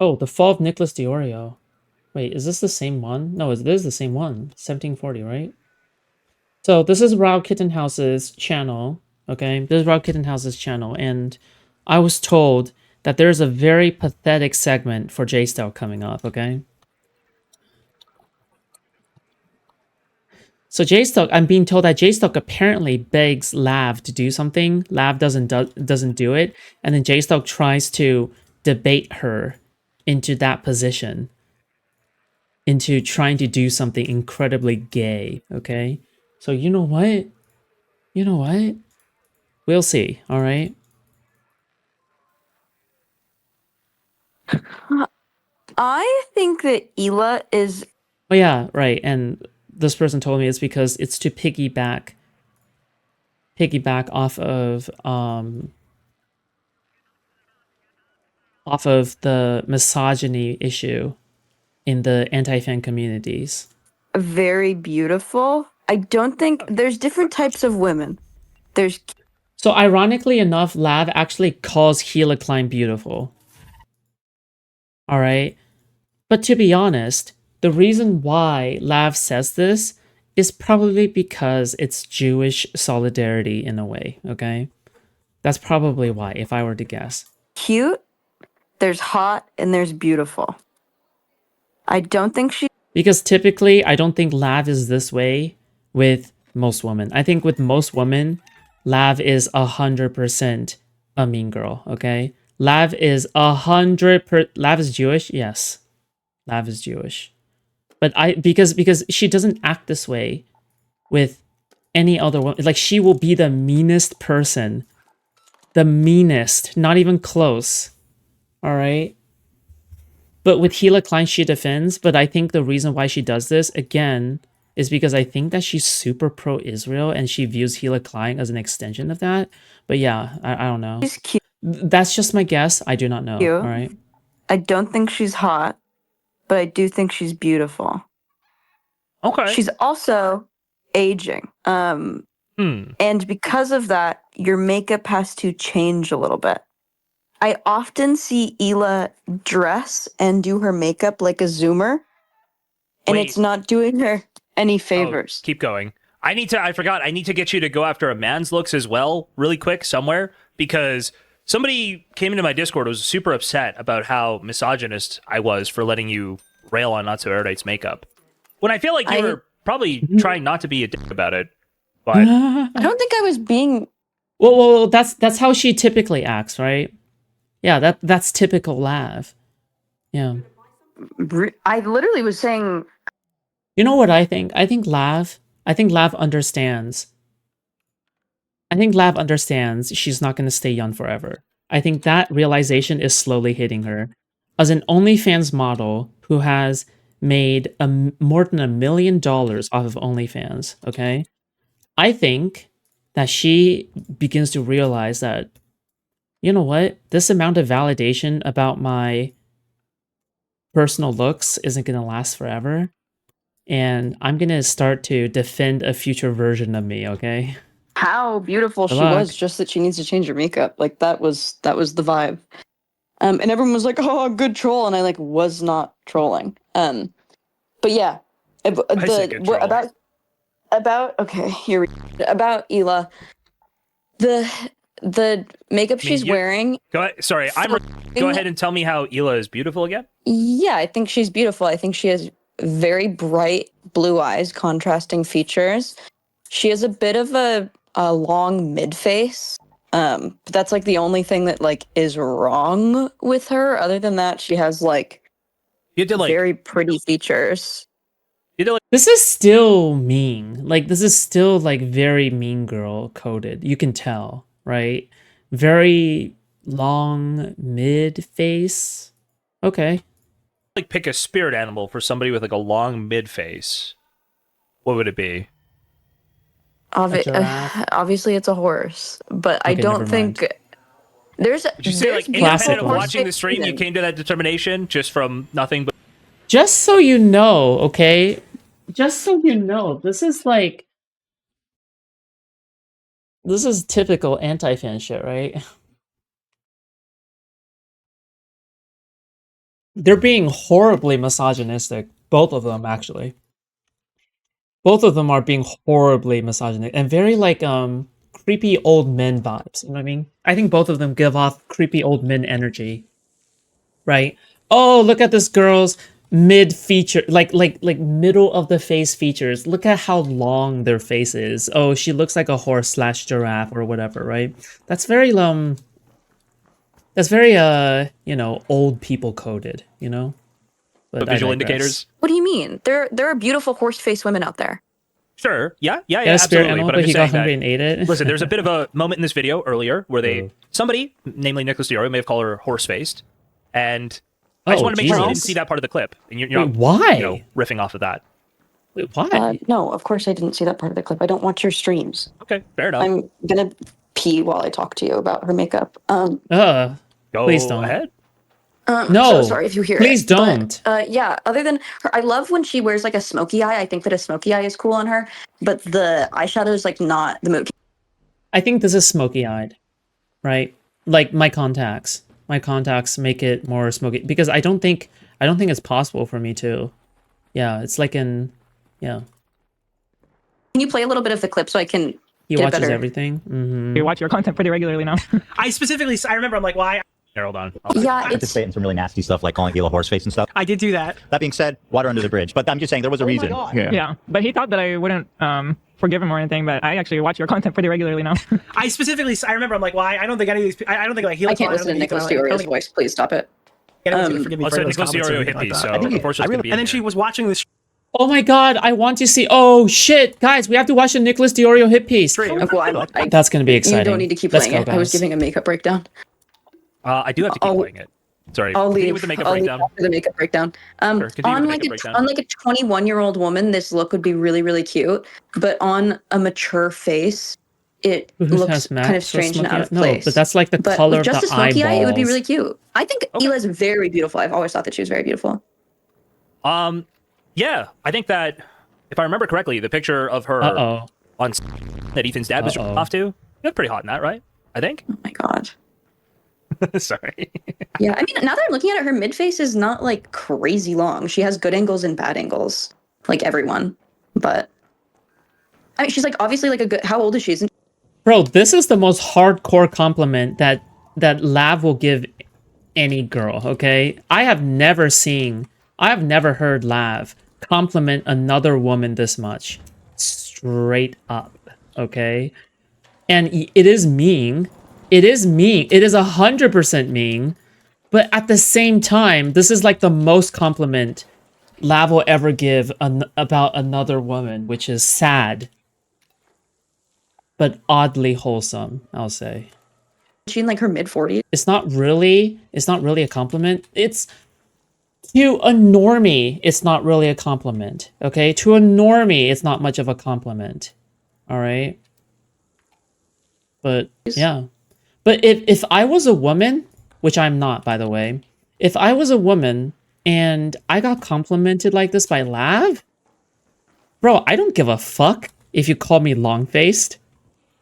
Oh, the Fall of Nicholas Deorio. Wait, is this the same one? No, this is the same one. 1740, right? So this is Rob Kittenhouse's channel. Okay, this is Rob Kittenhouse's channel, and I was told that there's a very pathetic segment for Jstlk coming up. Okay, so Jstlk, I'm being told that Jstlk apparently begs Lav to do something. Lav doesn't do it, and then Jstlk tries to debate her into that position, into trying to do something incredibly gay. Okay, so you know what? You know what? We'll see. All right. I think that Hila is Oh yeah, right. And this person told me it's because it's to piggyback off of the misogyny issue in the anti-fan communities. very beautiful. I don't think there's different types of women. There's So ironically enough, Lav actually calls Hila Klein beautiful. All right. But to be honest, the reason why Lav says this is probably because it's Jewish solidarity in a way, okay? That's probably why, if I were to guess. cute, there's hot, and there's beautiful. I don't think she Because typically, I don't think Lav is this way with most women. I think with most women, Lav is 100% a mean girl, okay? Lav is 100%... Lav is Jewish? Yes. Lav is Jewish. But because she doesn't act this way with any other woman. Like, she will be the meanest person. The meanest. Not even close. All right? But with Hila Klein, she defends. But I think the reason why she does this, again, is because I think that she's super pro-Israel and she views Hila Klein as an extension of that. But yeah, I don't know. she's cute. That's just my guess. I do not know. All right. I don't think she's hot, but I do think she's beautiful. Okay. She's also aging. And because of that, your makeup has to change a little bit. I often see Hila dress and do her makeup like a zoomer, and Wait. it's not doing her any Oh, favors. keep going. I forgot, I need to get you to go after a man's looks as well, really quick, somewhere, because somebody came into my Discord was super upset about how misogynist I was for letting you rail on Not So Erudite's makeup. When I feel like you were probably trying not to be a dick about it, but I don't think I was being. Well, that's how she typically acts, right? Yeah, that's typical Lav. Yeah. I literally was saying. You know what I think? I think Lav understands. I think Lav understands she's not going to stay young forever. I think that realization is slowly hitting her. As an OnlyFans model who has made more than $1 million off of OnlyFans, okay? I think that she begins to realize that, you know what? This amount of validation about my personal looks isn't going to last forever. And I'm going to start to defend a future version of me, okay? How beautiful Good she luck. was, just that she needs to change her makeup. Like that was the vibe. And everyone was like, "Oh, good troll," and I like was not trolling. But yeah, I say good troll. about okay here about Hila. The makeup she's wearing. Go ahead. Sorry, go ahead and tell me how Hila is beautiful again. Yeah, I think she's beautiful. I think she has very bright blue eyes, contrasting features. She has a bit of a long mid face. But that's like the only thing that like is wrong with her. Other than that, she has like You did like very pretty features. This is still mean. Like, this is still, like, very mean girl coded. You can tell, right? Very long mid face. Okay. like pick a spirit animal for somebody with like a long mid face. What would it be? Obviously, it's a horse, but I Okay, never don't think mind. there's. Would you say like beautiful independent of one. watching the stream, you came to that determination just from nothing but Just so you know, okay? Just so you know, this is like... This is typical anti-fan shit, right? They're being horribly misogynistic. Both of them, actually. Both of them are being horribly misogynistic and very like creepy old men vibes. You know what I mean? I think both of them give off creepy old men energy. Right? Oh, look at this girl's mid feature, like middle of the face features. Look at how long their face is. Oh, she looks like a horse slash giraffe or whatever, right? That's very you know, old people coded, you know? But I visual digress. indicators. What do you mean? There are beautiful horse-faced women out there. Sure. Yeah, He had a spirit absolutely. animal, But but I'm he just got saying hungry that. and ate it. Listen, there's a bit of a moment in this video earlier where somebody, namely Nicholas Deorio, may have called her horse-faced, and I just Oh, want to make sure you didn't Jesus. see that part of the clip, and you're Wait, not, why? you know, riffing off of that. Wait, why? No, of course I didn't see that part of the clip. I don't watch your streams. Okay, fair enough. I'm gonna pee while I talk to you about her makeup. Go please don't. ahead. No, So sorry if you hear please it. don't. But, yeah, other than her, I love when she wears like a smoky eye. I think that a smoky eye is cool on her, but the eyeshadow is like not the mood. I think this is smoky-eyed, right? Like my contacts. My contacts make it more smoky because I don't think it's possible for me to. Yeah, it's like yeah. Can you play a little bit of the clip so I can He get watches better? everything. Mm-hmm. You watch your content pretty regularly now. I remember, I'm like, why? Here, hold on. Yeah, it's Participate in some really nasty stuff like calling Hila horseface and stuff. I did do that. That being said, water under the bridge. But I'm just saying there was a reason. Yeah, but he thought that I wouldn't forgive him or anything. But I actually watch your content pretty regularly now. I remember, I'm like, why? I don't think any of these. I don't think like Hila. I can't listen to Nicholas Deorio's voice. Please stop it. Forgive me Let's for say those Nicholas comments Deorio and hit like these, that. so I think unfortunately, it's gonna be And then in she here. was watching this. Oh my god, I want to see. Oh shit, guys, we have to watch the Nicholas Deorio hit piece. Well, That's gonna be exciting. You don't need to keep Let's playing go, it. I was guys. giving a makeup breakdown. I do have to keep I'll- playing it. Sorry. I'll continue leave. with the makeup I'll leave breakdown. after the makeup breakdown. Sure, continue On with the like makeup breakdown. on like a 21-year-old woman, this look would be really really cute. But on a mature face, it Who looks has kind of Max or strange and smoky out eye? of No, place. but that's like the But color with of just the a smoky eye, it would be eyeballs. really cute. I think Okay. Hila's very beautiful. I've always thought that she was very beautiful. Yeah, I think that if I remember correctly, the picture of her Uh-oh. on that Ethan's dad was Uh-oh. off to, you look pretty hot in that, right? I think. Oh my god. Sorry. Yeah, I mean, now that I'm looking at it, her mid face is not like crazy long. She has good angles and bad angles, like everyone. But I mean, she's like obviously like a good. How old is she? Isn't Bro, this is the most hardcore compliment that Lav will give any girl, okay? I have never heard Lav compliment another woman this much. Straight up, okay? And it is mean. It is mean. It is 100% mean. But at the same time, this is like the most compliment Lav will ever give about another woman, which is sad. But oddly wholesome, I'll say. she in like her mid 40s? It's not really a compliment. It's to a normie, it's not really a compliment. Okay? To a normie, it's not much of a compliment. All right? But yeah. But if I was a woman, which I'm not, by the way, if I was a woman and I got complimented like this by Lav, bro, I don't give a fuck if you call me long-faced.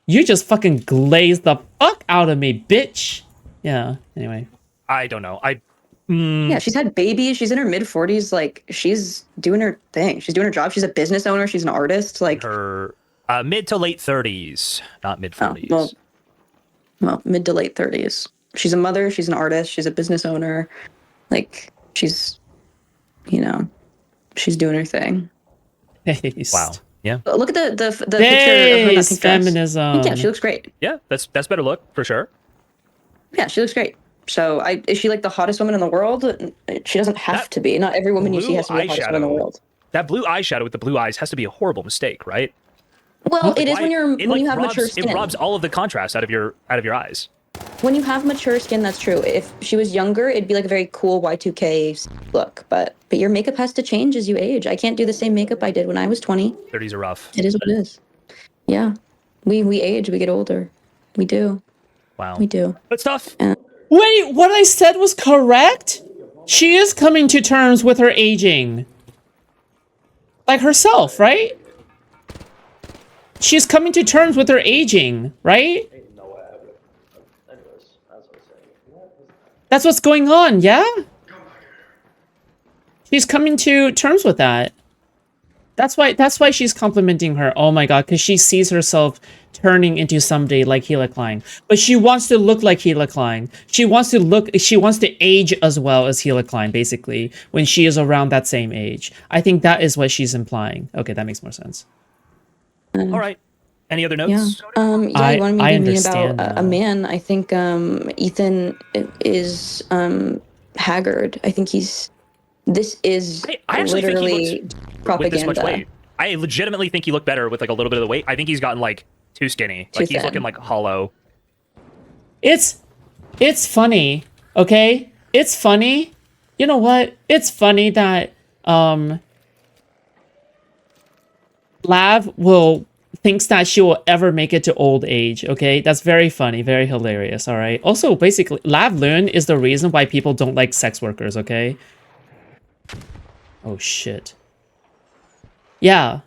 You just fucking glazed the fuck out of me, bitch. Yeah, anyway. I don't know. Yeah, she's had babies. She's in her mid 40s. Like she's doing her thing. She's doing her job. She's a business owner. She's an artist. Like Her mid to late 30s, not mid 40s. well, mid to late 30s. She's a mother. She's an artist. She's a business owner. Like she's, you know, she's doing her thing. Taste. Wow. Yeah. But look at the picture of her in that Taste, pink dress. feminism. Yeah, she looks great. Yeah, that's better look for sure. Yeah, she looks great. So, is she like the hottest woman in the world? She doesn't have That to be. Not every woman you see blue has to be the hottest woman in the eyeshadow. world. That blue eyeshadow with the blue eyes has to be a horrible mistake, right? Well, it is Why- when you're it, when you like, have robs, mature skin. It robs all of the contrast out of your eyes. When you have mature skin, that's true. If she was younger, it'd be like a very cool Y2K look. But your makeup has to change as you age. I can't do the same makeup I did when I was 20. 30s are rough. It is what it is. Yeah, we age, we get older. We do. Wow. We do. Good stuff. Wait, what I said was correct? She is coming to terms with her aging. Like herself, right? She's coming to terms with her aging, right? That's what's going on, yeah? She's coming to terms with that. That's why she's complimenting her. Oh my god, because she sees herself turning into somebody like Hila Klein. But she wants to look like Hila Klein. She wants to age as well as Hila Klein, basically, when she is around that same age. I think that is what she's implying. Okay, that makes more sense. All right. Any other Yeah. notes? Yeah, you wanted me I to mean understand about a now. man. I think Ethan is haggard. I think this is I actually think he literally looks propaganda. with this much weight. I legitimately think he looked better with like a little bit of the weight. I think he's gotten like too skinny. Too Like he's thin. looking like hollow. It's funny, okay? It's funny. You know what? It's funny that Lav thinks that she will ever make it to old age, okay? That's very funny, very hilarious, all right? Also, basically, Lav Loon is the reason why people don't like sex workers, okay? Oh, shit. Yeah.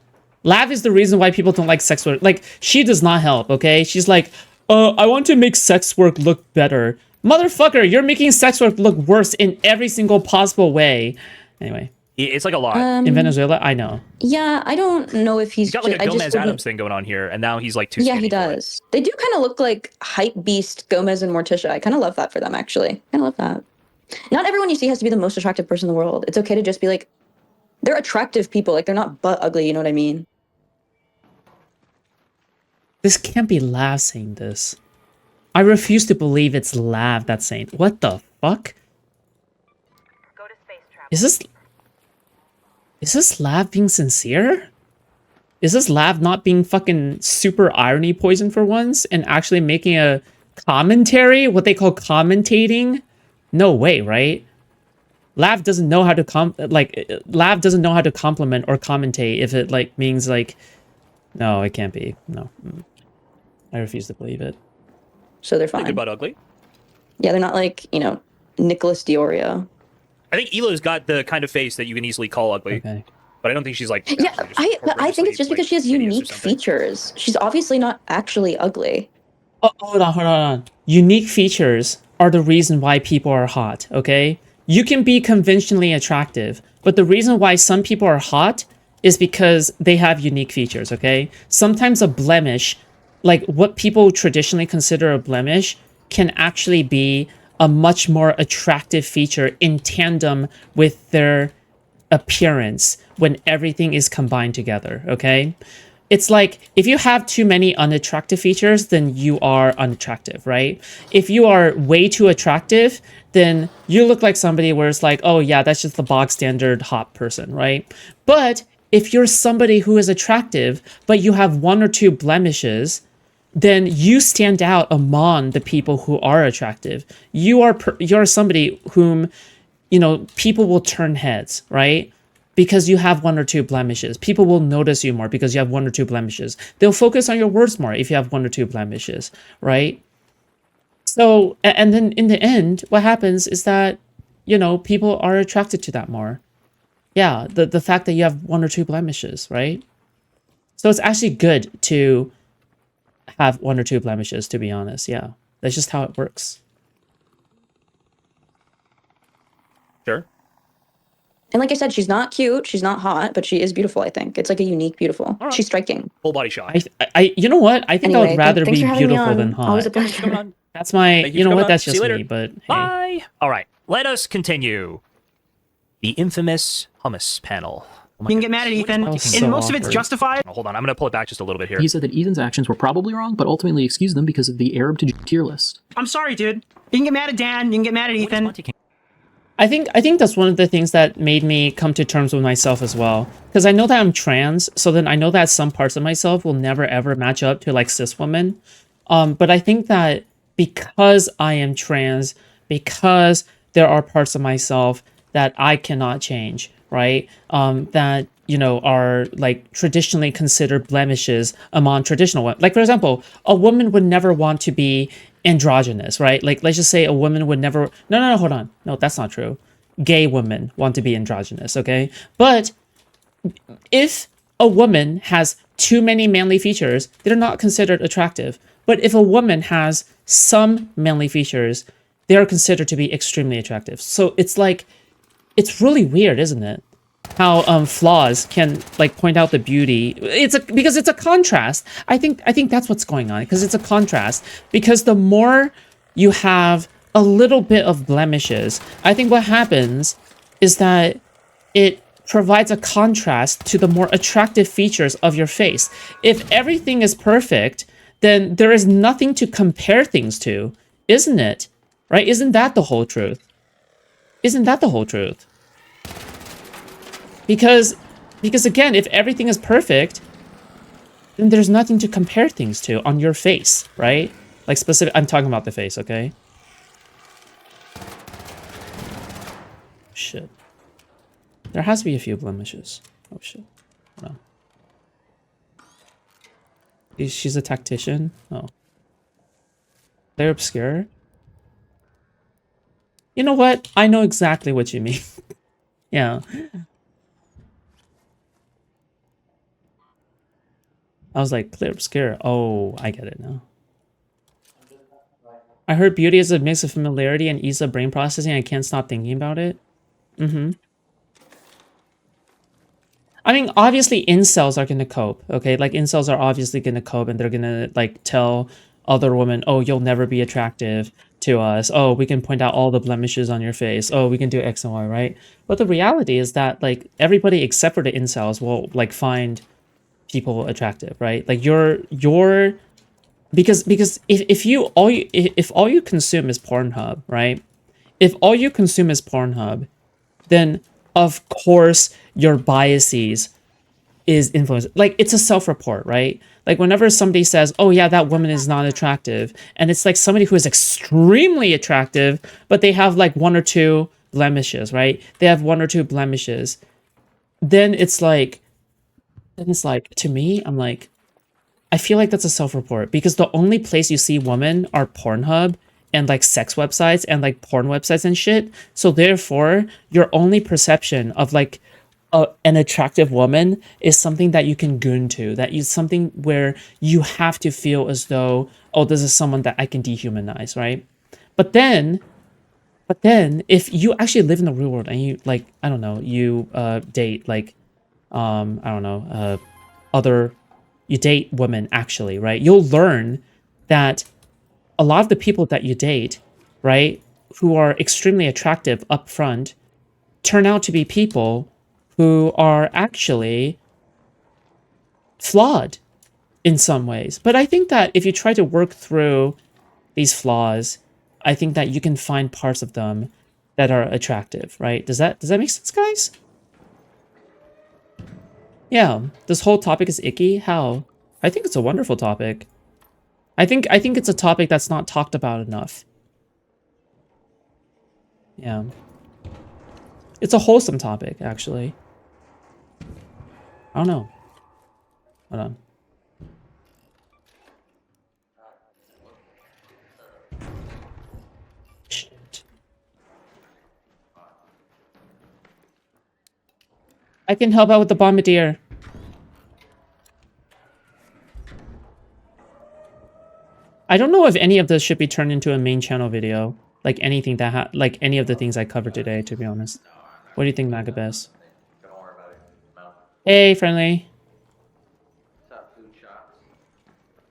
Lav is the reason why people don't like sex work. Like, she does not help, okay? She's like, I want to make sex work look better. Motherfucker, you're making sex work look worse in every single possible way. Anyway. It's like a lot. In Venezuela, I know. Yeah, I don't know if he's He's got like a I just Gomez wouldn't- Adams thing going on here, and now he's like too Yeah, skinny he for it. does. They do kind of look like hype beast Gomez and Morticia. I kind of love that for them, actually. Kind of love that. Not everyone you see has to be the most attractive person in the world. It's okay to just be like, they're attractive people. Like, they're not butt ugly, you know what I mean? This can't be Lav saying this. I refuse to believe it's Lav that's saying. What the fuck? Go to space travel. Is this Lav being sincere? Is this Lav not being fucking super irony poison for once and actually making a commentary? What they call commentating? No way, right? Lav doesn't know how to Lav doesn't know how to compliment or commentate if it like means like no, it can't be. No. I refuse to believe it. So they're Think fine. about ugly. Yeah, they're not like, Nicholas Deorio. I think Hila's got the kind of face that you can easily call ugly, Okay. but I don't think she's like. Yeah, actually just I think it's just horrendously, because she has hideous or unique something. features. She's obviously not actually ugly. Oh, hold on. Unique features are the reason why people are hot, okay? You can be conventionally attractive, but the reason why some people are hot is because they have unique features, okay? Sometimes a blemish, like what people traditionally consider a blemish, can actually be a much more attractive feature in tandem with their appearance when everything is combined together, okay? It's like if you have too many unattractive features, then you are unattractive, right? If you are way too attractive, then you look like somebody where it's like, oh yeah, that's just the bog standard hot person, right? But if you're somebody who is attractive, but you have one or two blemishes, then you stand out among the people who are attractive. You're somebody whom, people will turn heads, right? Because you have one or two blemishes. People will notice you more because you have one or two blemishes. They'll focus on your words more if you have one or two blemishes, right? So, and then in the end, what happens is that, people are attracted to that more. Yeah, the fact that you have one or two blemishes, right? So it's actually good to have one or two blemishes, to be honest. Yeah, that's just how it works. Sure. And like I said, she's not cute, she's not hot, but she is beautiful, I think. It's like a unique beautiful. right. She's striking. Full body shot. You know what? I think I Anyway, would rather thanks be for having me beautiful on. than Always a hot. Thanks for coming pleasure. on. That's my, Thank you know for what? coming That's on. just See you me, later. but hey. Bye. All right. Let us continue. The infamous hummus panel. Oh my You can get mad at goodness. Ethan, That was and so most of it's awkward. justified. Oh, hold on. I'm going to pull it back just a little bit here. He said that Ethan's actions were probably wrong, but ultimately excused them because of the Arab to Jew tier list. I'm sorry, dude. You can get mad at Dan, you can get mad at What is Ethan. Monty King? I think that's one of the things that made me come to terms with myself as well. Because I know that I'm trans, so then I know that some parts of myself will never ever match up to like cis women. But I think that because I am trans, because there are parts of myself that I cannot change, right? That are like traditionally considered blemishes among traditional women. Like for example, a woman would never want to be androgynous, right? Like let's just say a woman would never. No, hold on. No, that's not true. Gay women want to be androgynous, okay? But if a woman has too many manly features, they're not considered attractive. But if a woman has some manly features, they are considered to be extremely attractive. So it's like It's really weird, isn't it? How flaws can like point out the beauty. Because it's a contrast. I think that's what's going on, because it's a contrast. Because the more you have a little bit of blemishes, I think what happens is that it provides a contrast to the more attractive features of your face. If everything is perfect, then there is nothing to compare things to, isn't it? Right? Isn't that the whole truth? Isn't that the whole truth? Because again, if everything is perfect, then there's nothing to compare things to on your face, right? Like specific, I'm talking about the face, okay? Shit. There has to be a few blemishes. Oh shit. Hold on. She's a tactician? Oh. They're obscure? You know what? I know exactly what you mean. Yeah. I was like, clear obscure. Oh, I get it now. I heard beauty is a mix of familiarity and ease of brain processing. I can't stop thinking about it. Mm-hmm. I mean, obviously, incels are gonna cope, okay? Like, incels are obviously gonna cope, and they're gonna, like, tell other women, oh, you'll never be attractive to us. Oh, we can point out all the blemishes on your face. Oh, we can do X and Y, right? But the reality is that, like, everybody except for the incels will, like, find people attractive, right? Like, because if all you consume is Pornhub, right? If all you consume is Pornhub, then of course your biases is influenced. Like, it's a self-report, right? Like, whenever somebody says, oh yeah, that woman is not attractive, and it's like somebody who is extremely attractive, but they have like one or two blemishes, right? They have one or two blemishes. Then it's like, to me, I'm like, I feel like that's a self-report, because the only place you see women are Pornhub and like sex websites and like porn websites and shit. So therefore, your only perception of like an attractive woman is something that you can goon to, that is something where you have to feel as though, oh, this is someone that I can dehumanize, right? But then if you actually live in the real world and you like, I don't know, you date like, I don't know, you date women actually, right? You'll learn that a lot of the people that you date, right, who are extremely attractive up front, turn out to be people who are actually flawed in some ways. But I think that if you try to work through these flaws, I think that you can find parts of them that are attractive, right? Does that make sense, guys? Yeah, this whole topic is icky. How? I think it's a wonderful topic. I think it's a topic that's not talked about enough. Yeah. It's a wholesome topic, actually. I don't know. Hold on. Shit. I can help out with the bombardier. I don't know if any of this should be turned into a main channel video. Like anything that like any of the things I covered today, to be honest. What do you think, Magabes? Hey, friendly.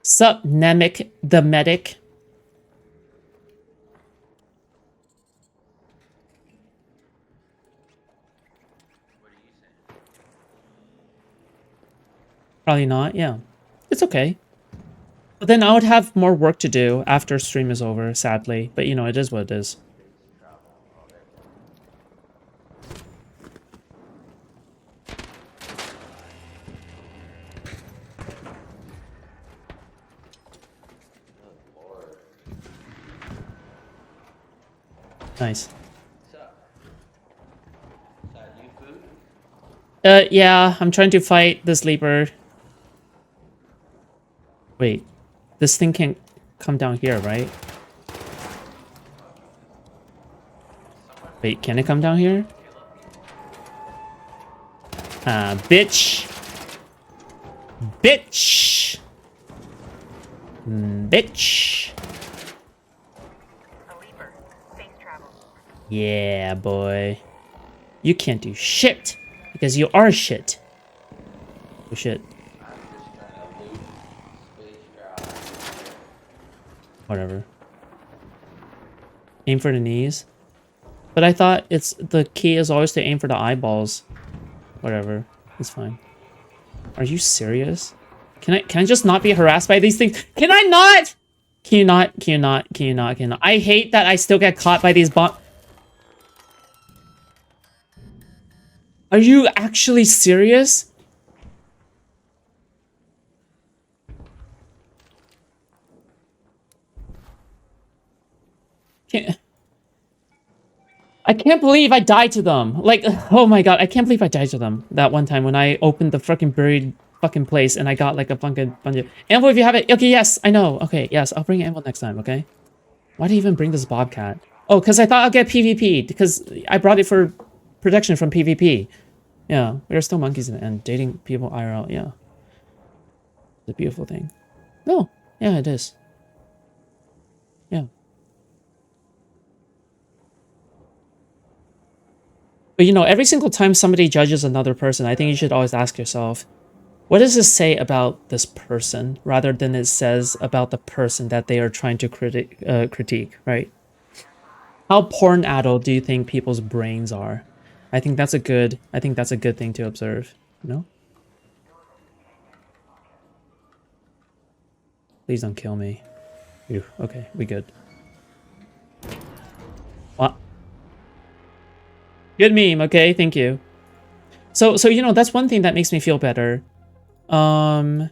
Sup, Nemic the medic? Probably not, yeah. It's okay. But then I would have more work to do after stream is over, sadly. But you know, it is what it is. Nice. Yeah, I'm trying to fight the sleeper. Wait, this thing can't come down here, right? Wait, can it come down here? Bitch! Bitch! Bitch! A leaper. Space travel. Yeah, boy. You can't do shit because you are shit. Oh shit. Whatever. Aim for the knees. But I thought it's the key is always to aim for the eyeballs. Whatever. It's fine. Are you serious? Can I just not be harassed by these things? Can I not? Can you not? Can you not? Can you not? Can you not? I hate that I still get caught by these bomb. Are you actually serious? I can't believe I died to them. Like, oh my god, I can't believe I died to them that one time when I opened the fucking buried fucking place and I got like a fucking bunch of... Anvil, if you have it. Okay, yes, I know. Okay, yes, I'll bring Anvil next time, okay? Why do you even bring this Bobcat? Oh, because I thought I'll get PvP, because I brought it for protection from PvP. Yeah, we are still monkeys in the end. Dating people IRL, yeah. It's a beautiful thing. No, yeah, it is. Yeah. But you know, every single time somebody judges another person, I think you should always ask yourself, what does this say about this person, rather than it says about the person that they are trying to critique, right? How porn-addled do you think people's brains are? I think that's a good thing to observe, you know? Please don't kill me. Phew, okay, we good. What? Good meme, okay, thank you. So you know, that's one thing that makes me feel better. You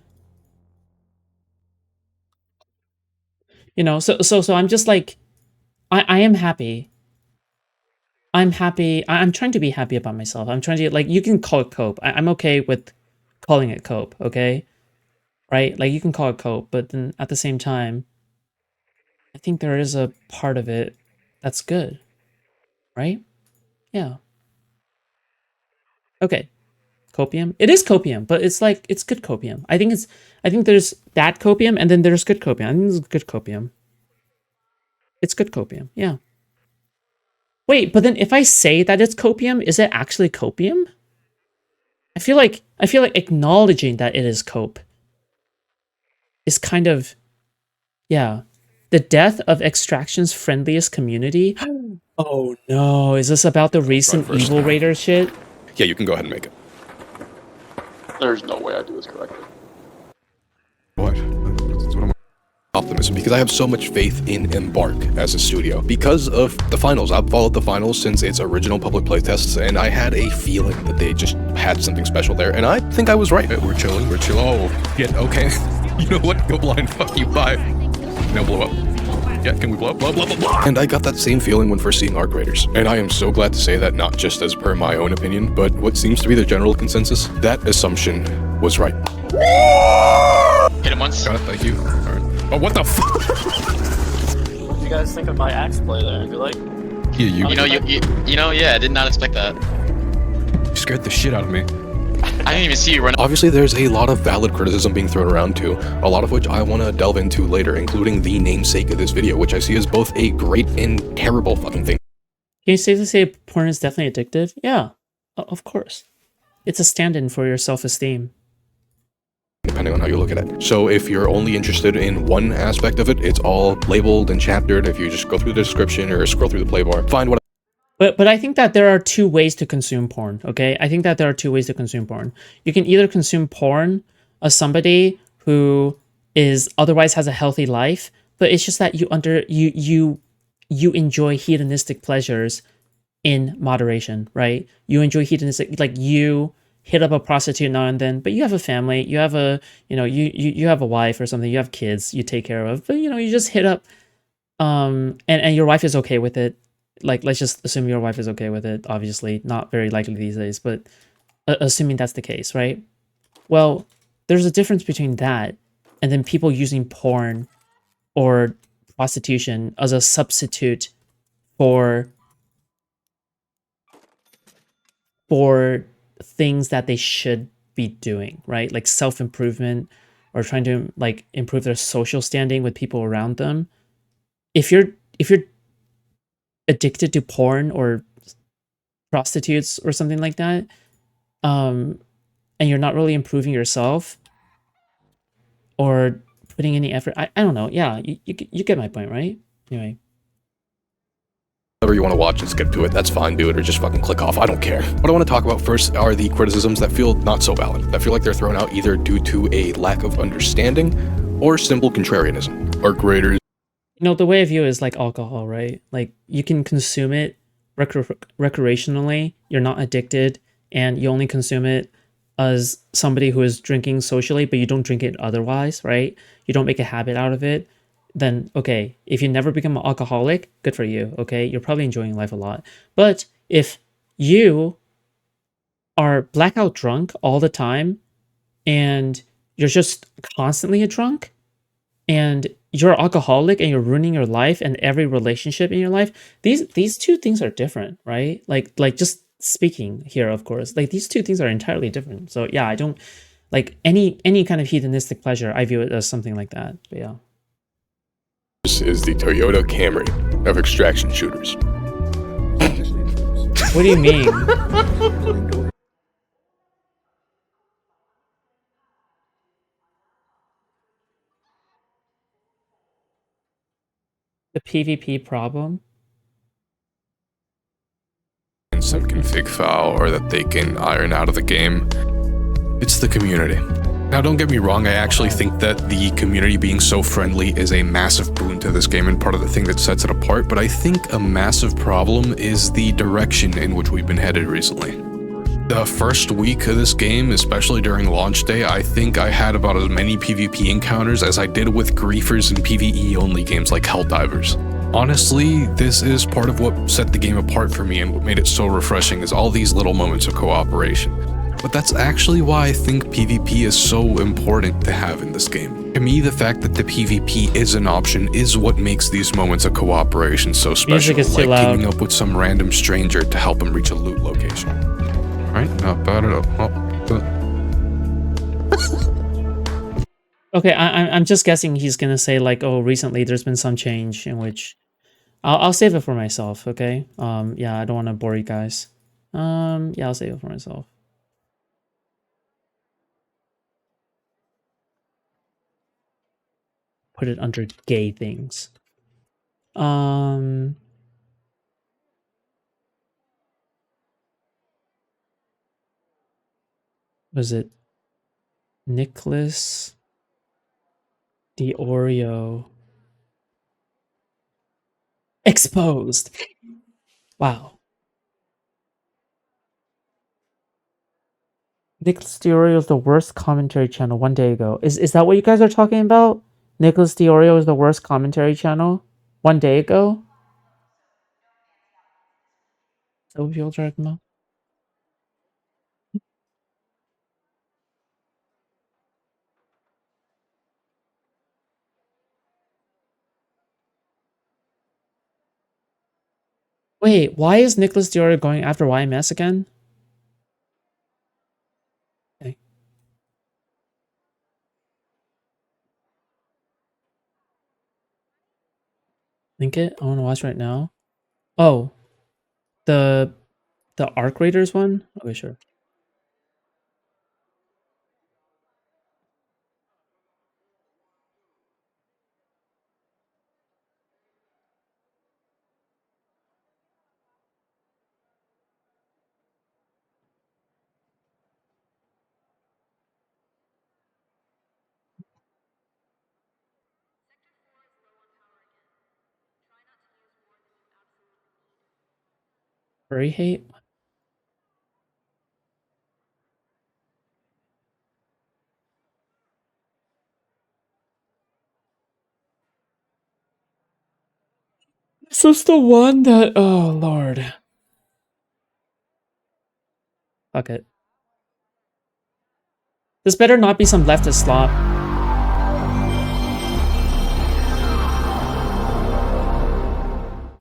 know, so I'm just like, I am happy. I'm happy. I'm trying to be happy about myself. I'm trying to, like, you can call it cope. I'm okay with calling it cope, okay? Right? Like, you can call it cope, but then at the same time, I think there is a part of it that's good, right? Yeah. Okay. Copium? It is copium, but it's like, it's good copium. I think there's that copium, and then there's good copium. I think it's good copium. It's good copium, yeah. Wait, but then if I say that it's copium, is it actually copium? I feel like acknowledging that it is cope is kind of, yeah. The death of Extraction's friendliest community? Oh no, is this about the recent Evil Raider shit? Yeah, you can go ahead and make it. There's no way I do this correctly. What? That's what I'm optimism, because I have so much faith in Embark as a studio. Because of the finals, I've followed the finals since its original public playtests, and I had a feeling that they just had something special there, and I think I was right. We're chilling, oh, yeah, okay. You know what, go blind, fuck you, bye. Now blow up. Yeah, can we blow up? Blah, blah, blah, blah. And I got that same feeling when first seeing Arc Raiders. And I am so glad to say that not just as per my own opinion, but what seems to be the general consensus, that assumption was right. Hit him once. Got it, thank you. Alright. Oh, what the fuck? What do you guys think of my axe play there? You like? Yeah, You know, yeah, I did not expect that. You scared the shit out of me. I didn't even see you run. Obviously, there's a lot of valid criticism being thrown around too, a lot of which I want to delve into later, including the namesake of this video, which I see as both a great and terrible fucking thing. Can you safely say porn is definitely addictive? Yeah, of course. It's a stand-in for your self-esteem. Depending on how you look at it. So if you're only interested in one aspect of it, it's all labeled and chaptered. If you just go through the description or scroll through the play bar, find what. But I think that there are two ways to consume porn, okay? I think that there are two ways to consume porn. You can either consume porn as somebody who is otherwise has a healthy life, but it's just that you enjoy hedonistic pleasures in moderation, right? You enjoy hedonistic, like you hit up a prostitute now and then, but you have a family, you have a, you know, you have a wife or something, you have kids you take care of, but you know, you just hit up, and your wife is okay with it. Like, let's just assume your wife is okay with it. Obviously, not very likely these days, but assuming that's the case, right? Well, there's a difference between that and then people using porn or prostitution as a substitute for things that they should be doing, right? Like self-improvement or trying to like improve their social standing with people around them. If you're addicted to porn or prostitutes or something like that, and you're not really improving yourself or putting any effort. I don't know. Yeah, you get my point, right? Anyway. Whatever you want to watch and skip to it, that's fine, do it, or just fucking click off. I don't care. What I want to talk about first are the criticisms that feel not so valid, that feel like they're thrown out either due to a lack of understanding or simple contrarianism. Our creators... You know, the way I view it is like alcohol, right? Like, you can consume it recreationally, you're not addicted, and you only consume it as somebody who is drinking socially, but you don't drink it otherwise, right? You don't make a habit out of it. Then, okay, if you never become an alcoholic, good for you, okay? You're probably enjoying life a lot. But if you are blackout drunk all the time, and you're just constantly a drunk, and you're an alcoholic and you're ruining your life and every relationship in your life, these two things are different, right? Like just speaking here, of course, like these two things are entirely different. So yeah, I don't like any kind of hedonistic pleasure. I view it as something like that. But yeah. This is the Toyota Camry of extraction shooters. What do you mean? The PvP problem? Some config file or that they can iron out of the game. It's the community. Now, don't get me wrong, I actually think that the community being so friendly is a massive boon to this game and part of the thing that sets it apart, but I think a massive problem is the direction in which we've been headed recently. The first week of this game, especially during launch day, I think I had about as many PvP encounters as I did with griefers and PvE-only games like Helldivers. Honestly, this is part of what set the game apart for me and what made it so refreshing is all these little moments of cooperation. But that's actually why I think PvP is so important to have in this game. To me, the fact that the PvP is an option is what makes these moments of cooperation so special, like teaming up with some random stranger to help him reach a loot location. Right? Not bad at all. Okay, I'm just guessing he's gonna say like, oh, recently there's been some change in which I'll save it for myself, okay? Yeah, I don't want to bore you guys. Yeah, I'll save it for myself. Put it under gay things. Was it Nicholas Deorio? Exposed. Wow. Nicholas Deorio is the worst commentary channel 1 day ago. Is that what you guys are talking about? Nicholas Deorio is the worst commentary channel 1 day ago? So what you're talking about? Wait, why is Nicholas Deorio going after YMS again? Okay. Link it? I want to watch right now. Oh, the Arc Raiders one? Okay, sure. Furry hate? This is the one that... Oh, Lord. Fuck it. This better not be some leftist slop.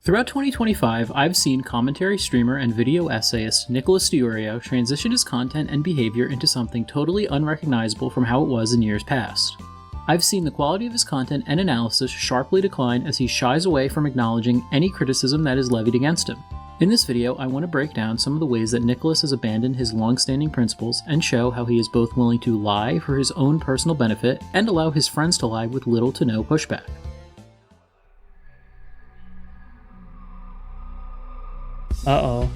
Throughout 2025, I've seen commentary streamer and video essayist Nicholas Deorio transition his content and behavior into something totally unrecognizable from how it was in years past. I've seen the quality of his content and analysis sharply decline as he shies away from acknowledging any criticism that is levied against him. In this video, I want to break down some of the ways that Nicholas has abandoned his long-standing principles and show how he is both willing to lie for his own personal benefit and allow his friends to lie with little to no pushback. Uh-oh.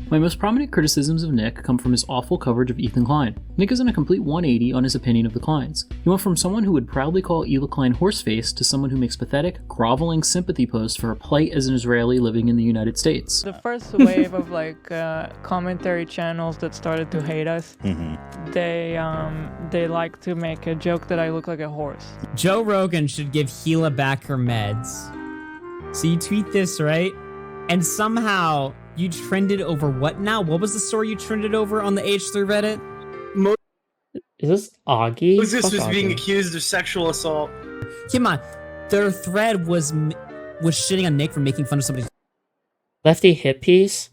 My most prominent criticisms of Nick come from his awful coverage of Ethan Klein. Nick is in a complete 180 on his opinion of the Kleins. He went from someone who would proudly call Hila Klein horseface to someone who makes pathetic, groveling sympathy posts for her plight as an Israeli living in the United States. The first wave of commentary channels that started to hate us, they like to make a joke that I look like a horse. Joe Rogan should give Hila back her meds. So you tweet this, right? And somehow you trended over what now? What was the story you trended over on the H3 Reddit? Is this Augie? Moses Fuck was being Augie. accused of sexual assault. Come on, their thread was shitting on Nick for making fun of somebody's. Lefty hit piece?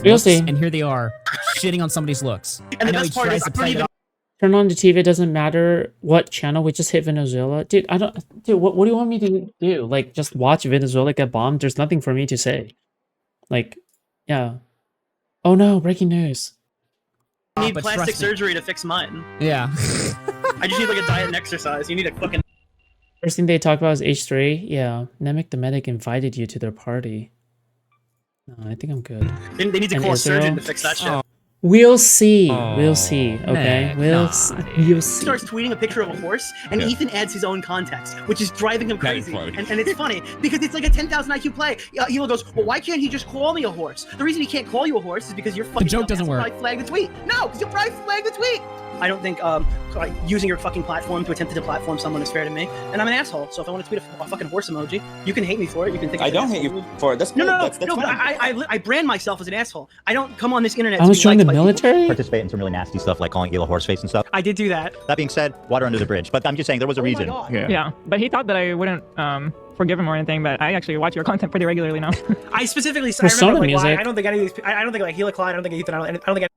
You'll see. And here they are, shitting on somebody's looks. And the I know best he part tries is, to I don't play it even. off. Turn on the TV, it doesn't matter what channel, we just hit Venezuela. Dude, what do you want me to do? Like, just watch Venezuela get bombed? There's nothing for me to say. Like, yeah. Oh no, breaking news. I need but plastic trust me. surgery to fix mine. Yeah. I just need like a diet and exercise. You need a fucking. First thing they talk about is H3. Yeah, Nemec the medic invited you to their party. No, I think I'm good. They need to And call a Israel? surgeon to fix that shit. Oh. We'll see. We'll see. Okay, Nick, we'll nah, see. dude. You'll He see. starts tweeting a picture of a horse, and Ethan adds his own context, which is driving him That is crazy. funny. And it's funny because it's like a 10,000 IQ play. Hila goes, well, why can't he just call me a horse? The reason he can't call you a horse is because you're fucking. joke doesn't dumbass work. will probably flag the tweet. No, because you'll probably flag the tweet. I don't think using your fucking platform to attempt to deplatform someone is fair to me. And I'm an asshole, so if I want to tweet a fucking horse emoji, you can hate me for it. You can think I I'm don't an hate asshole. you for it. That's No, cool. no, no, That's no. But fine. I brand myself as an asshole. I don't come on this internet. I to was be joining the liked by people. military? Participate in some really nasty stuff like calling Hila horseface and stuff. I did do that. That being said, water under the bridge. But I'm just saying there was a Oh my reason. God. Yeah, but he thought that I wouldn't forgive him or anything, but I actually watch your content pretty regularly now. I specifically Persona I remember like, music. I don't think any of these. I don't think like Hila Klein. I don't think Ethan. I don't think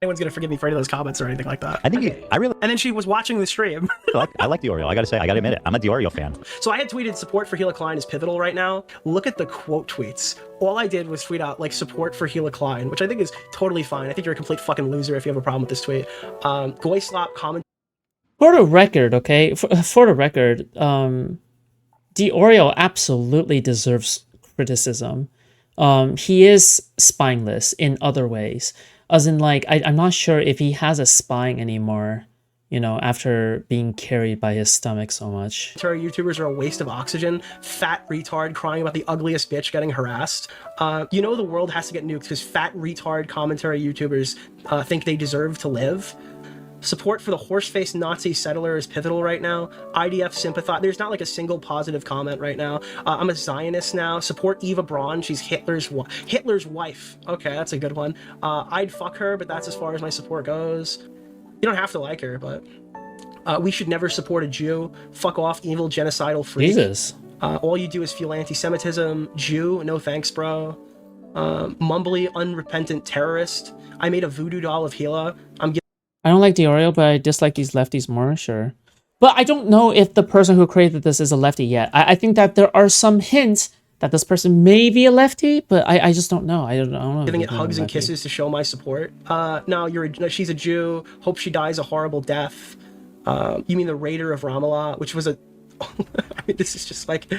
anyone's gonna forgive me for any of those comments or anything like that. I think I really And then she was watching the stream. I like Deorio. I gotta say, I gotta admit it. I'm a Deorio fan. So I had tweeted support for Hila Klein is pivotal right now. Look at the quote tweets. All I did was tweet out like support for Hila Klein, which I think is totally fine. I think you're a complete fucking loser if you have a problem with this tweet. Slop comment. For the record, okay? For the record, Deorio absolutely deserves criticism. He is spineless in other ways. As in, like, I'm not sure if he has a spine anymore, you know, after being carried by his stomach so much. YouTubers are a waste of oxygen. Fat retard crying about the ugliest bitch getting harassed. You know the world has to get nuked because fat retard commentary YouTubers think they deserve to live. Support for the horse-faced Nazi settler is pivotal right now. IDF sympathize. There's not like a single positive comment right now. I'm a Zionist now. Support Eva Braun. She's Hitler's wife. Okay, that's a good one. I'd fuck her, but that's as far as my support goes. You don't have to like her, but we should never support a Jew. Fuck off, evil genocidal freak. Jesus. All you do is fuel anti-Semitism. Jew, no thanks, bro. Mumbly, unrepentant terrorist. I made a voodoo doll of Hila. I don't like Deorio, but I dislike these lefties more, sure. But I don't know if the person who created this is a lefty yet. I think that there are some hints that this person may be a lefty, but I just don't know. I don't know. Giving it hugs and kisses to show my support. No, she's a Jew. Hope she dies a horrible death. You mean the Raider of Ramallah, which was a... I mean, this is just like...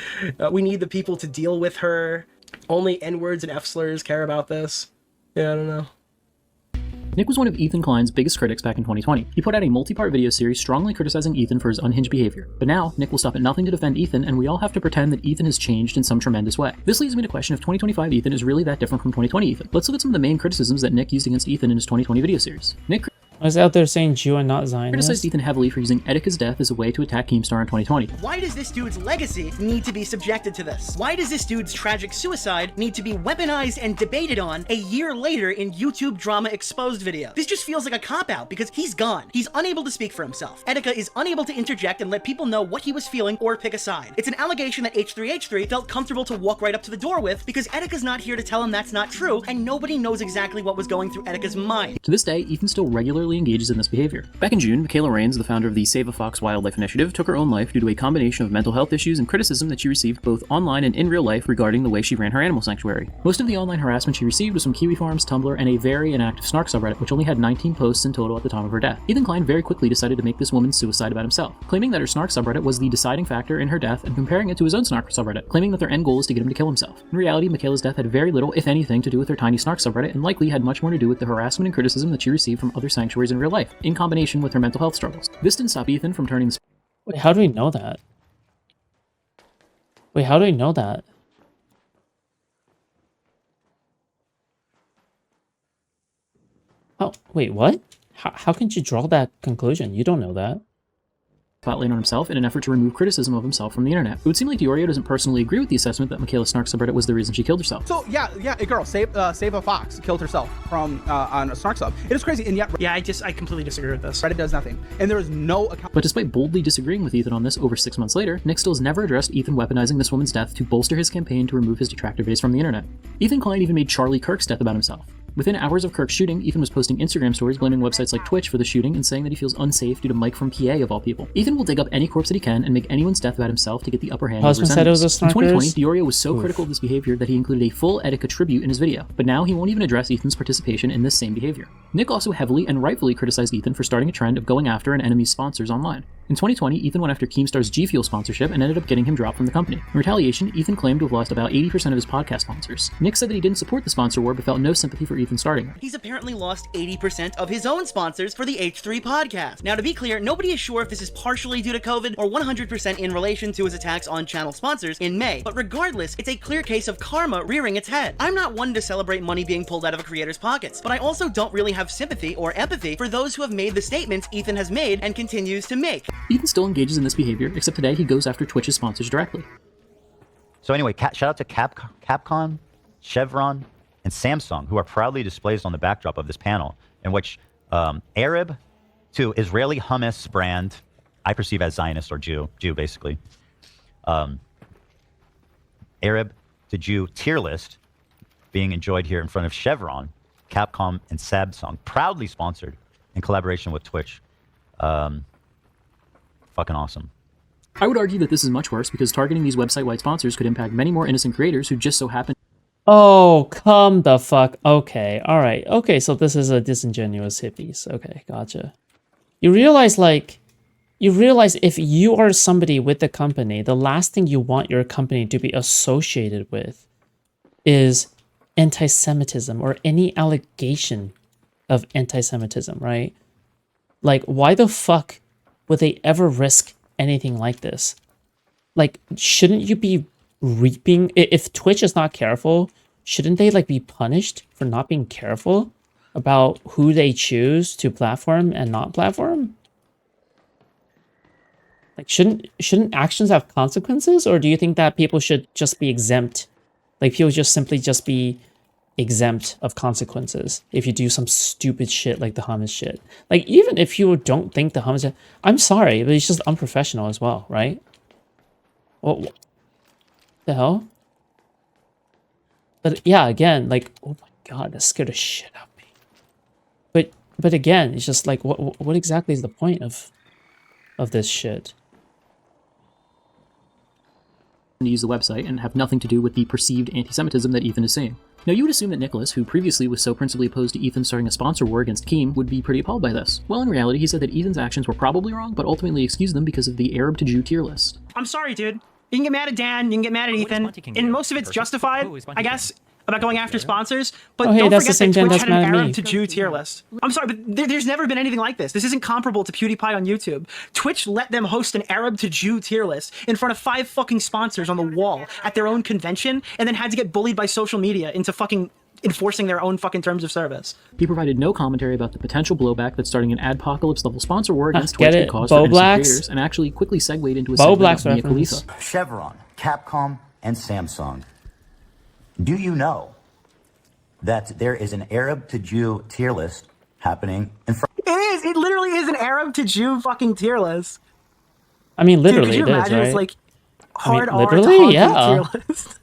we need the people to deal with her. Only N-words and F-slurs care about this. Yeah, I don't know. Nick was one of Ethan Klein's biggest critics back in 2020. He put out a multi-part video series strongly criticizing Ethan for his unhinged behavior. But now, Nick will stop at nothing to defend Ethan, and we all have to pretend that Ethan has changed in some tremendous way. This leads me to question if 2025 Ethan is really that different from 2020 Ethan. Let's look at some of the main criticisms that Nick used against Ethan in his 2020 video series. I was out there saying Jew and not Zionist. criticized Ethan heavily for using Etika's death as a way to attack Keemstar in 2020. Why does this dude's legacy need to be subjected to this? Why does this dude's tragic suicide need to be weaponized and debated on a year later in YouTube Drama Exposed video? This just feels like a cop-out because he's gone. He's unable to speak for himself. Etika is unable to interject and let people know what he was feeling or pick a side. It's an allegation that H3H3 felt comfortable to walk right up to the door with because Etika's not here to tell him that's not true, and nobody knows exactly what was going through Etika's mind. To this day, Ethan still regularly engages in this behavior. Back in June, Michaela Rains, the founder of the Save a Fox Wildlife Initiative, took her own life due to a combination of mental health issues and criticism that she received both online and in real life regarding the way she ran her animal sanctuary. Most of the online harassment she received was from Kiwi Farms, Tumblr, and a very inactive Snark subreddit, which only had 19 posts in total at the time of her death. Ethan Klein very quickly decided to make this woman's suicide about himself, claiming that her Snark subreddit was the deciding factor in her death and comparing it to his own Snark subreddit, claiming that their end goal is to get him to kill himself. In reality, Michaela's death had very little, if anything, to do with her tiny Snark subreddit and likely had much more to do with the harassment and criticism that she received from other sanctuaries in real life, in combination with her mental health struggles. This didn't stop Ethan from turning... Wait, how do we know that? Wait, how do we know that? Oh, wait, what? How can you draw that conclusion? You don't know that. spotlight on himself in an effort to remove criticism of himself from the internet. It would seem like Deorio doesn't personally agree with the assessment that Michaela Snark subreddit was the reason she killed herself. So yeah, a girl, Save a Fox, killed herself from on a Snark sub. It is crazy, and yet yeah, I completely disagree with this. Reddit does nothing, and there is no account. But despite boldly disagreeing with Ethan on this over 6 months later, Nick still has never addressed Ethan weaponizing this woman's death to bolster his campaign to remove his detractor base from the internet. Ethan Klein even made Charlie Kirk's death about himself. Within hours of Kirk's shooting, Ethan was posting Instagram stories blaming websites like Twitch for the shooting and saying that he feels unsafe due to Mike from PA of all people. Ethan will dig up any corpse that he can and make anyone's death about himself to get the upper hand over his enemies. In 2020, Deorio was so critical of this behavior that he included a full Etika tribute in his video, but now he won't even address Ethan's participation in this same behavior. Nick also heavily and rightfully criticized Ethan for starting a trend of going after an enemy's sponsors online. In 2020, Ethan went after Keemstar's G Fuel sponsorship and ended up getting him dropped from the company. In retaliation, Ethan claimed to have lost about 80% of his podcast sponsors. Nick said that he didn't support the sponsor war but felt no sympathy for Ethan starting it. He's apparently lost 80% of his own sponsors for the H3 podcast. Now, to be clear, nobody is sure if this is partially due to COVID or 100% in relation to his attacks on channel sponsors in May, but regardless, it's a clear case of karma rearing its head. I'm not one to celebrate money being pulled out of a creator's pockets, but I also don't really have sympathy or empathy for those who have made the statements Ethan has made and continues to make. Ethan still engages in this behavior, except today he goes after Twitch's sponsors directly. So anyway, shout out to Capcom, Chevron, and Samsung, who are proudly displayed on the backdrop of this panel, in which Arab to Israeli hummus brand, I perceive as Zionist or Jew basically, Arab to Jew tier list being enjoyed here in front of Chevron, Capcom, and Samsung, proudly sponsored in collaboration with Twitch. Fucking awesome. I would argue that this is much worse because targeting these website-wide sponsors could impact many more innocent creators who just so happen. Oh, come the fuck. Okay, alright. Okay, so this is a disingenuous hippies. Okay, gotcha. You realize if you are somebody with the company, the last thing you want your company to be associated with is anti-Semitism or any allegation of anti-Semitism, right? Like, why the fuck would they ever risk anything like this? Like, shouldn't you be reaping, if Twitch is not careful, shouldn't they like be punished for not being careful about who they choose to platform and not platform? Like, shouldn't actions have consequences, or do you think that people should just be exempt? Like, people just simply just be exempt of consequences if you do some stupid shit like the hummus shit. Like, even if you don't think the hummus, I'm sorry, but it's just unprofessional as well, right? What the hell? But yeah, again, like, oh my god, that scared the shit out of me. But again, it's just like, what exactly is the point of this shit? To use the website and have nothing to do with the perceived anti-Semitism that Ethan is saying. Now, you would assume that Nicholas, who previously was so principally opposed to Ethan starting a sponsor war against Keem, would be pretty appalled by this. Well, in reality, he said that Ethan's actions were probably wrong, but ultimately excused them because of the Arab to Jew tier list. I'm sorry, dude. You can get mad at Dan, you can get mad at Ethan, and most of it's justified, I guess, about going after sponsors, but don't forget that Twitch had an Arab to Jew tier list. I'm sorry, but there's never been anything like this. This isn't comparable to PewDiePie on YouTube. Twitch let them host an Arab to Jew tier list in front of 5 fucking sponsors on the wall at their own convention, and then had to get bullied by social media into fucking enforcing their own fucking terms of service. He provided no commentary about the potential blowback that starting an Adpocalypse level sponsor war against get Twitch it? could cause Bo for Blacks? creators, and actually quickly segued into a Bo segment Blacks about Mia reference. Khalifa. Chevron, Capcom, and Samsung. Do you know that there is an Arab to Jew tier list happening in front? It is. It literally is an Arab to Jew fucking tier list. I mean, Dude, literally, could you it is, imagine? right? It's like hard I mean, R to literally, honky yeah. tier list.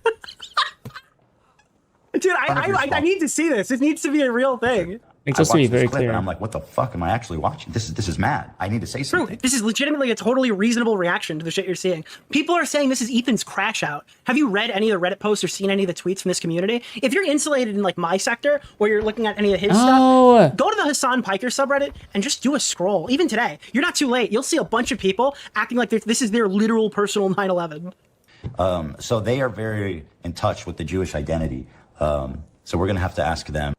Dude, I need to see this. This needs to be a real thing. Like, just to be watched this very clip clear. and I'm like, what the fuck am I actually watching? This is mad. I need to say True. something. This is legitimately a totally reasonable reaction to the shit you're seeing. People are saying this is Ethan's crash out. Have you read any of the Reddit posts or seen any of the tweets from this community? If you're insulated in like my sector or you're looking at any of his stuff, go to the Hassan Piker subreddit and just do a scroll. Even today, you're not too late. You'll see a bunch of people acting like this is their literal personal 9/11. So they are very in touch with the Jewish identity. So we're gonna have to ask them.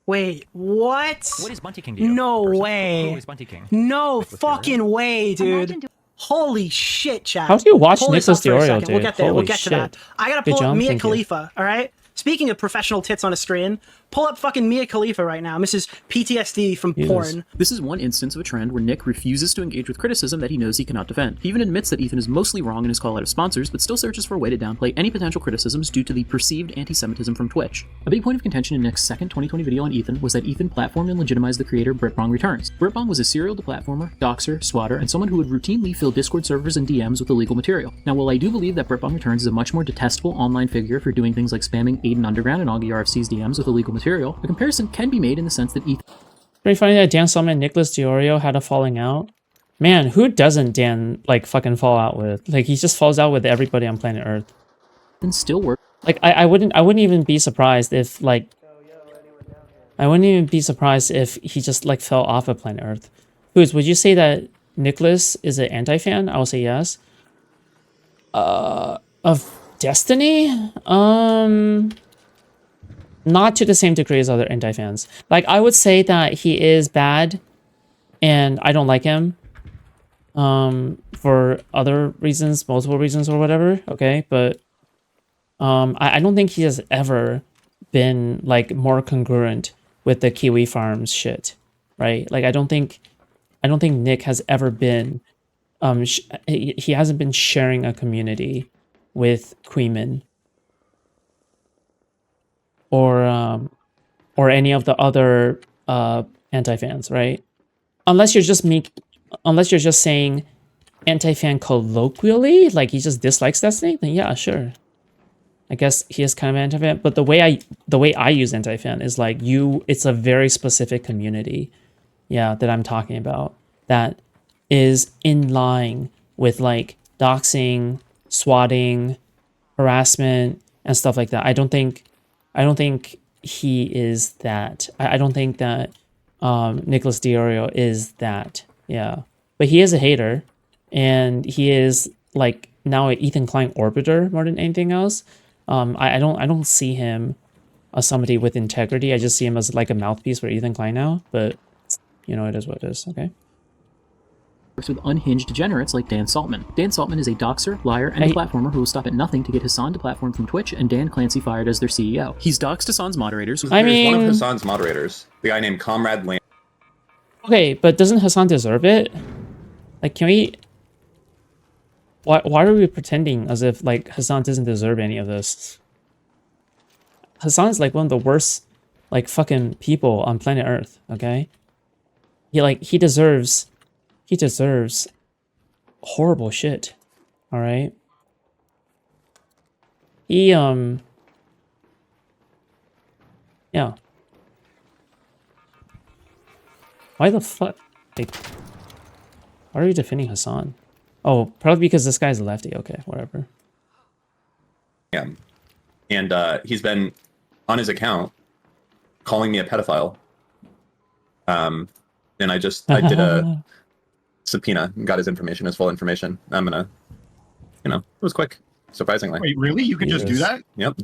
Wait, what? What is Bunty King to you? No way. Who is Bunty King? No fucking way, dude. Holy shit, chat. How do you watch Pull this Nicholas up for a Deorio, second. dude? We'll get there. Holy We'll get to that. shit. I gotta Good pull up job, Mia thank you. Khalifa, all right? Speaking of professional tits on a screen, pull up fucking Mia Khalifa right now. Mrs. PTSD from porn. This is one instance of a trend where Nick refuses to engage with criticism that he knows he cannot defend. He even admits that Ethan is mostly wrong in his call out of sponsors, but still searches for a way to downplay any potential criticisms due to the perceived anti-Semitism from Twitch. A big point of contention in Nick's second 2020 video on Ethan was that Ethan platformed and legitimized the creator Britbong Returns. Britbong was a serial deplatformer, doxer, swatter, and someone who would routinely fill Discord servers and DMs with illegal material. Now, while I do believe that Britbong Returns is a much more detestable online figure for doing things like spamming Aiden Underground and Augie RFC's DMs with illegal material, a comparison can be made in the sense that Ethan Pretty funny that Dan Solomon and Nicholas Deorio had a falling out. Man, who doesn't Dan like fucking fall out with? Like, he just falls out with everybody on planet Earth. still works. Like, I wouldn't even be surprised if like I wouldn't even be surprised if he just like fell off of planet Earth. Who's would you say that Nicholas is an anti-fan? I will say yes. Of Destiny? Not to the same degree as other anti-fans. Like, I would say that he is bad and I don't like him. For other reasons, multiple reasons or whatever, okay? But I don't think he has ever been like more congruent with the Kiwi Farms shit, right? Like, I don't think Nick has ever been he hasn't been sharing a community with Queeman or any of the other anti-fans, right? Unless you're just saying anti-fan colloquially, like he just dislikes Destiny, then yeah, sure. I guess he is kind of anti-fan, but the way I use anti-fan is like it's a very specific community, yeah, that I'm talking about that is in line with like doxing, swatting, harassment, and stuff like that. I don't think he is that. I don't think that Nicholas Deorio is that. Yeah, but he is a hater, and he is like now an Ethan Klein orbiter more than anything else. I don't see him as somebody with integrity. I just see him as like a mouthpiece for Ethan Klein now. But you know, it is what it is. Okay. With unhinged degenerates like Dan Saltman. Dan Saltman is a doxer, liar, and a platformer who will stop at nothing to get Hassan deplatformed from Twitch and Dan Clancy fired as their CEO. He's doxed Hassan's moderators. There's one of Hassan's moderators, the guy named Comrade Lane. Okay, but doesn't Hassan deserve it? Like, can we? Why are we pretending as if like Hassan doesn't deserve any of this? Hassan's like one of the worst, like fucking people on planet Earth. Okay, he deserves horrible shit. All right. Yeah. Why the fuck? Like, why are you defending Hassan? Oh, probably because this guy's a lefty. Okay, whatever. Yeah. And he's been on his account calling me a pedophile. And I did a subpoena and got his information, his full information. I'm gonna, it was quick, surprisingly. Wait, really? You can just do that? Yep.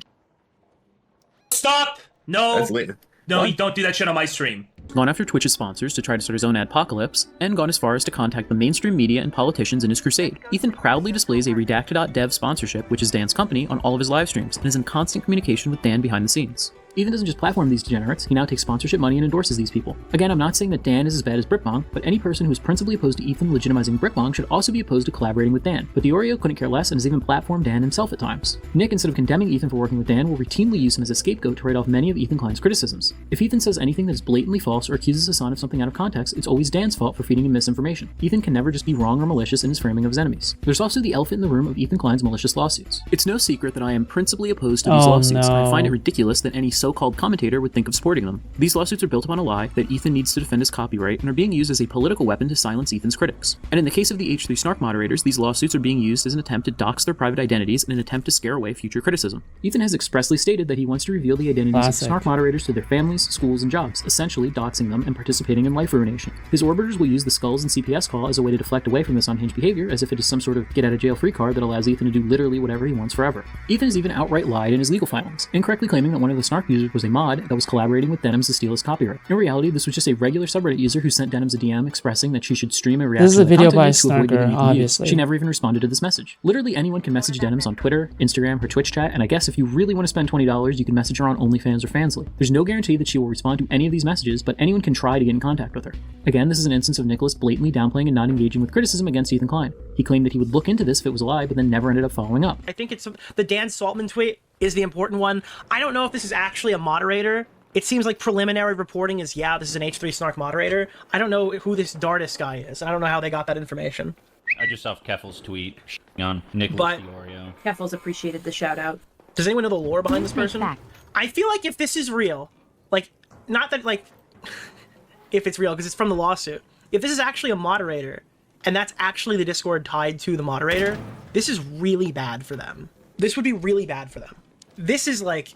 Stop! No! That's late. No, What? you don't do that shit on my stream. Gone after Twitch's sponsors to try to start his own adpocalypse, and gone as far as to contact the mainstream media and politicians in his crusade. Ethan proudly displays a redacted.dev sponsorship, which is Dan's company, on all of his live streams, and is in constant communication with Dan behind the scenes. Ethan doesn't just platform these degenerates, he now takes sponsorship money and endorses these people. Again, I'm not saying that Dan is as bad as Britbong, but any person who is principally opposed to Ethan legitimizing Britbong should also be opposed to collaborating with Dan. But Deorio couldn't care less and has even platformed Dan himself at times. Nick, instead of condemning Ethan for working with Dan, will routinely use him as a scapegoat to write off many of Ethan Klein's criticisms. If Ethan says anything that is blatantly false or accuses Hassan of something out of context, it's always Dan's fault for feeding him misinformation. Ethan can never just be wrong or malicious in his framing of his enemies. There's also the elephant in the room of Ethan Klein's malicious lawsuits. It's no secret that I am principally opposed to these lawsuits, and I find it ridiculous that any so-called commentator would think of supporting them. These lawsuits are built upon a lie that Ethan needs to defend his copyright and are being used as a political weapon to silence Ethan's critics. And in the case of the H3 Snark moderators, these lawsuits are being used as an attempt to dox their private identities in an attempt to scare away future criticism. Ethan has expressly stated that he wants to reveal the identities of Snark moderators to their families, schools, and jobs, essentially doxing them and participating in life ruination. His orbiters will use the Skulls and CPS call as a way to deflect away from this unhinged behavior, as if it is some sort of get-out-of-jail-free card that allows Ethan to do literally whatever he wants forever. Ethan has even outright lied in his legal filings, incorrectly claiming that one of the Snark users was a mod that was collaborating with Denims to steal his copyright. In reality, this was just a regular subreddit user who sent Denims a DM expressing that she should stream a reaction. This is a video by Snarker, obviously. She never even responded to this message. Literally anyone can message Denims on Twitter, Instagram, her Twitch chat, and I guess if you really want to spend $20, you can message her on OnlyFans or Fansly. There's no guarantee that she will respond to any of these messages, but anyone can try to get in contact with her. Again, this is an instance of Nicholas blatantly downplaying and not engaging with criticism against Ethan Klein. He claimed that he would look into this if it was a lie, but then never ended up following up. I think it's the Dan Saltman tweet is the important one. I don't know if this is actually a moderator. It seems like preliminary reporting is, yeah, this is an H3 Snark moderator. I don't know who this Dardis guy is. I don't know how they got that information. I just saw Keffel's tweet on Nicholas Deorio. Keffel's appreciated the shout out. Does anyone know the lore behind this person? I feel like if this is real, like, not that, like, if it's real, because it's from the lawsuit. If this is actually a moderator, and that's actually the Discord tied to the moderator, this is really bad for them. This would be really bad for them. This is, like,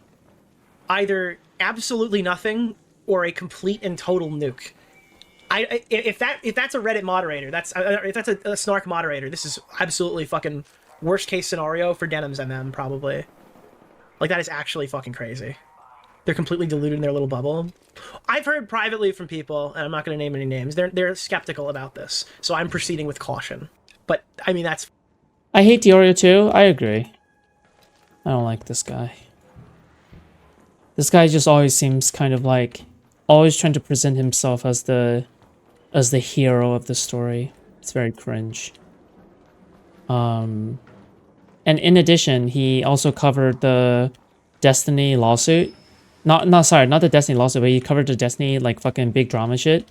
either absolutely nothing or a complete and total nuke. If that's a Reddit moderator, if that's a Snark moderator, this is absolutely fucking worst case scenario for Denims and them, probably. Like, that is actually fucking crazy. They're completely deluded in their little bubble. I've heard privately from people, and I'm not going to name any names, they're skeptical about this, so I'm proceeding with caution. But, I mean, that's... I hate Deorio too, I agree. I don't like this guy. This guy just always seems kind of like... always trying to present himself as the hero of the story. It's very cringe. And in addition, he also covered the Destiny lawsuit. Not the Destiny lawsuit, but he covered the Destiny, like, fucking big drama shit.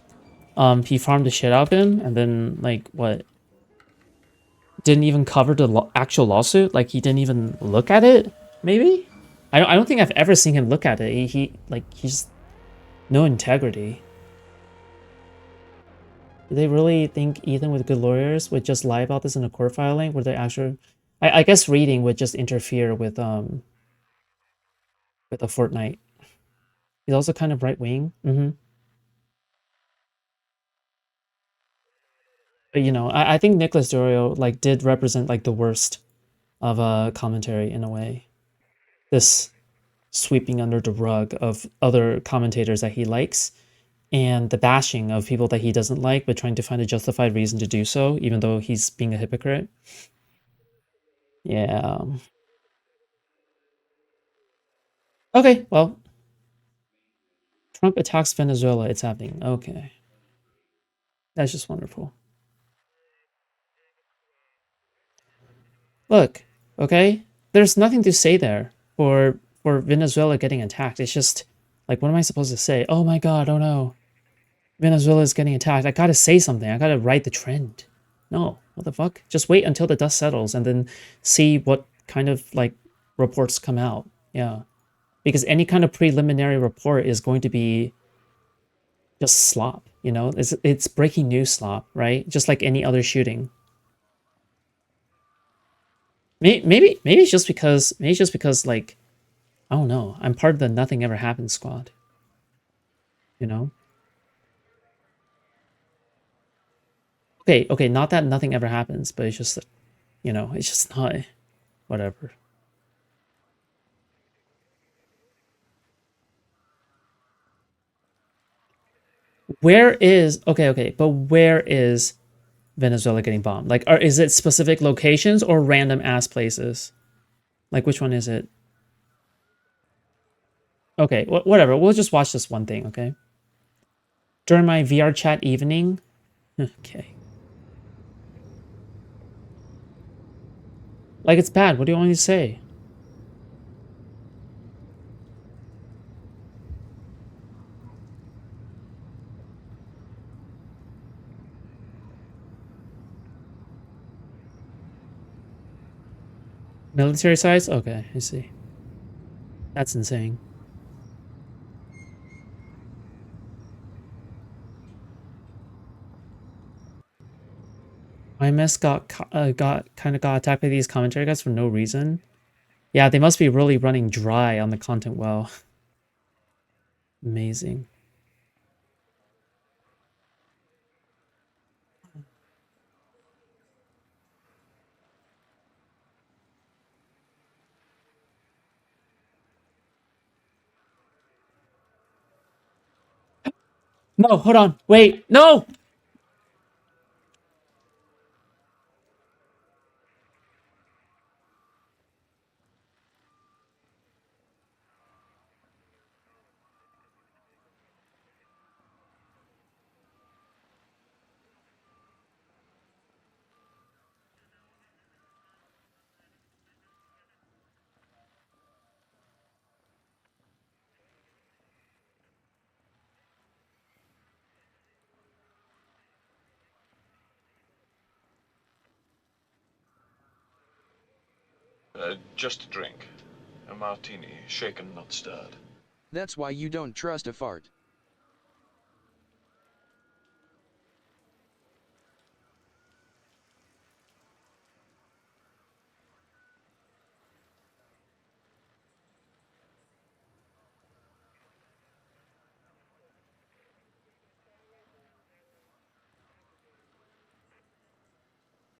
He farmed the shit out of him, and then, like, what? Didn't even cover the actual lawsuit? Like, he didn't even look at it? Maybe? I don't think I've ever seen him look at it. He's no integrity. Do they really think Ethan with good lawyers would just lie about this in a court filing? Would they actually... I guess reading would just interfere with a Fortnite. He's also kind of right-wing. But, you know, I think Nicholas Deorio, like, did represent, like, the worst of commentary in a way. This sweeping under the rug of other commentators that he likes, and the bashing of people that he doesn't like, but trying to find a justified reason to do so, even though he's being a hypocrite. Yeah. Okay, well. Trump attacks Venezuela, it's happening. Okay. That's just wonderful. Look, okay? There's nothing to say there for Venezuela getting attacked. It's just, like, what am I supposed to say? Oh my god, oh no. Venezuela is getting attacked. I gotta say something. I gotta write the trend. No, what the fuck? Just wait until the dust settles and then see what kind of, like, reports come out. Yeah. Because any kind of preliminary report is going to be just slop, you know? It's breaking news slop, right? Just like any other shooting. Maybe it's just because, like, I don't know. I'm part of the Nothing Ever Happened squad. You know? Okay, not that nothing ever happens, but it's just, you know, it's just not, whatever. Where is, but where is Venezuela getting bombed? Like, is it specific locations or random ass places? Like, which one is it? Okay, whatever. We'll just watch this one thing, okay? During my VR chat evening. Okay. Like it's bad. What do you want me to say? Military size? Okay, I see. That's insane. My MS got kind of got attacked by these commentary guys for no reason. Yeah, they must be really running dry on the content well. Amazing. No, hold on. Wait, no! Just a drink. A martini, shaken, not stirred. That's why you don't trust a fart.